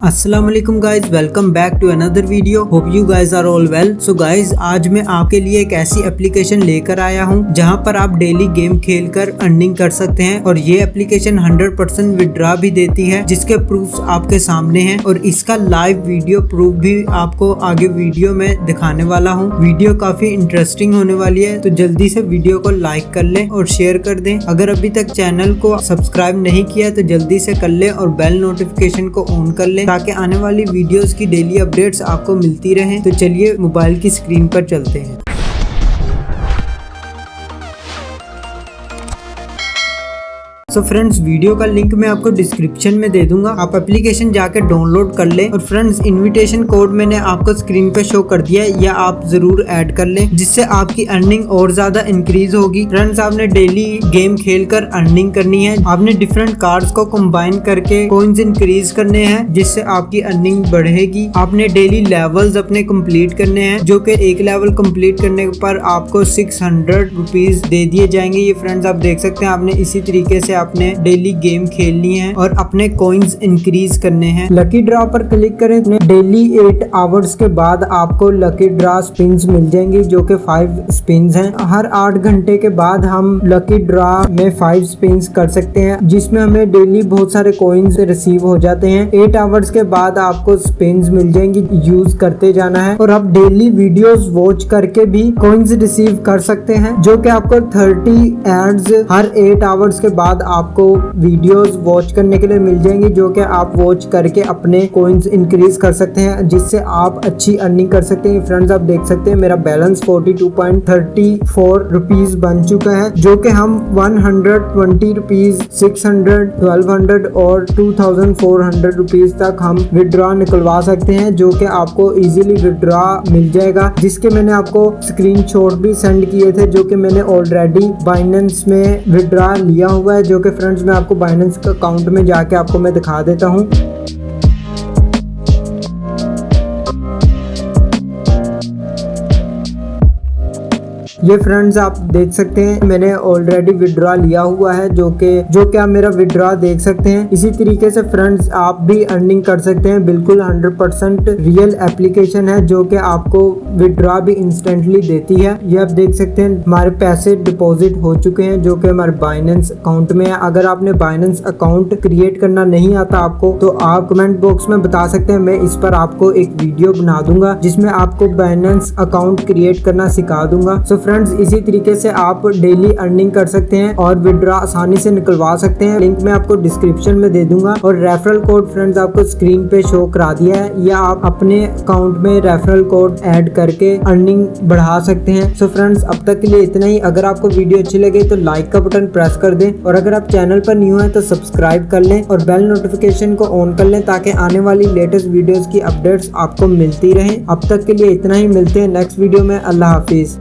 अस्सलाम वालेकुम guys, welcome back to another video. Hope you guys are all well. So guys, आज मैं आपके लिए एक ऐसी एप्लीकेशन लेकर आया हूँ जहाँ पर आप डेली गेम खेलकर अर्निंग कर सकते हैं और ये एप्लीकेशन 100% विड्रॉ भी देती है, जिसके प्रूफ्स आपके सामने हैं और इसका लाइव वीडियो प्रूफ भी आपको आगे वीडियो में दिखाने वाला हूँ। वीडियो काफी इंटरेस्टिंग होने वाली है, तो जल्दी से वीडियो को लाइक कर लें और शेयर कर दें। अगर अभी तक चैनल को सब्सक्राइब नहीं किया तो जल्दी से कर लें और बेल नोटिफिकेशन को ऑन कर लें ताकि आने वाली वीडियोस की डेली अपडेट्स आपको मिलती रहें। तो चलिए मोबाइल की स्क्रीन पर चलते हैं। सो फ्रेंड्स, वीडियो का लिंक मैं आपको डिस्क्रिप्शन में दे दूंगा, आप एप्लीकेशन जाकर डाउनलोड कर लें। और फ्रेंड्स, इनविटेशन कोड मैंने आपको स्क्रीन पे शो कर दिया है, या आप जरूर ऐड कर लें, जिससे आपकी अर्निंग और ज्यादा इंक्रीज होगी। फ्रेंड्स, आपने डेली गेम खेलकर अर्निंग करनी है। आपने डिफरेंट कार्ड्स को कंबाइन करके कॉइंस इंक्रीज करने हैं, जिससे आपकी अर्निंग बढ़ेगी। आपने डेली लेवल्स अपने कंप्लीट करने हैं, जो कि एक लेवल कंप्लीट करने पर आपको 600 रुपीज दे दिए जाएंगे। ये फ्रेंड्स आप देख सकते हैं, आपने इसी तरीके से आपने डेली गेम खेलनी है और अपने कॉइंस इंक्रीज करने हैं। लकी ड्रॉ पर क्लिक करें। डेली 8 आवर्स के बाद आपको लकी ड्रॉ स्पिन्स मिल जाएंगी, जो कि 5 स्पिन्स हैं। हर 8 घंटे के बाद हम लकी ड्रॉ में 5 स्पिन्स कर सकते हैं, जिसमें हमें डेली बहुत सारे कॉइंस रिसीव हो जाते हैं। 8 आवर्स के बाद आपको स्पिन्स मिल जाएंगी, यूज करते जाना है। और आप डेली वीडियोस वॉच करके भी कॉइंस रिसीव कर सकते हैं, जो कि आपको 30 एड्स हर 8 आवर्स के बाद आपको वीडियोस वॉच करने के लिए मिल जाएंगी, जो कि आप वॉच करके अपने कॉइंस इंक्रीज कर सकते हैं, जिससे आप अच्छी अर्निंग कर सकते हैं। फ्रेंड्स, आप देख सकते हैं मेरा बैलेंस 42.34 रुपीज बन चुका है, जो कि हम 120 रुपीज, 600, 1200 और 2400 रुपीज तक हम विड्रॉ निकलवा सकते हैं, जो कि आपको इजीली विड्रॉ मिल जाएगा। जिसके मैंने आपको स्क्रीनशॉट भी सेंड किए थे, जो कि मैंने ऑलरेडी बाइनेंस में विड्रॉ लिया हुआ है, जो कि फ्रेंड्स मैं आपको बाइनेंस का अकाउंट में जाके आपको मैं दिखा देता हूँ। ये फ्रेंड्स आप देख सकते हैं, मैंने ऑलरेडी विड्रॉ लिया हुआ है, जो कि आप मेरा विड्रॉ देख सकते हैं। इसी तरीके से फ्रेंड्स आप भी अर्निंग कर सकते हैं। बिल्कुल 100% रियल एप्लीकेशन है, जो कि आपको विड्रॉ भी इंस्टेंटली देती है। ये आप देख सकते हैं, हमारे पैसे डिपॉजिट हो चुके हैं, जो कि हमारे बाइनेंस अकाउंट में है। अगर आपने बाइनेंस अकाउंट क्रिएट करना नहीं आता आपको, तो आप कमेंट बॉक्स में बता सकते हैं, मैं इस पर आपको एक वीडियो बना दूंगा, जिसमें आपको बाइनेंस अकाउंट क्रिएट करना सिखा दूंगा। सो फ्रेंड्स, इसी तरीके से आप डेली अर्निंग कर सकते हैं और विड्रॉ आसानी से निकलवा सकते हैं। लिंक मैं आपको डिस्क्रिप्शन में दे दूंगा और रेफरल कोड फ्रेंड्स आपको स्क्रीन पे शो करा दिया है, या आप अपने अकाउंट में रेफरल कोड ऐड करके अर्निंग बढ़ा सकते हैं। सो फ्रेंड्स, अब तक के लिए इतना ही। अगर आपको वीडियो अच्छी लगे तो लाइक का बटन प्रेस कर दें, और अगर आप चैनल पर न्यू हैं तो सब्सक्राइब कर लें और बेल नोटिफिकेशन को ऑन कर लें, ताकि आने वाली लेटेस्ट वीडियोस की अपडेट्स आपको मिलती रहें। अब तक के लिए इतना ही, मिलते हैं नेक्स्ट वीडियो में। अल्लाह हाफिज।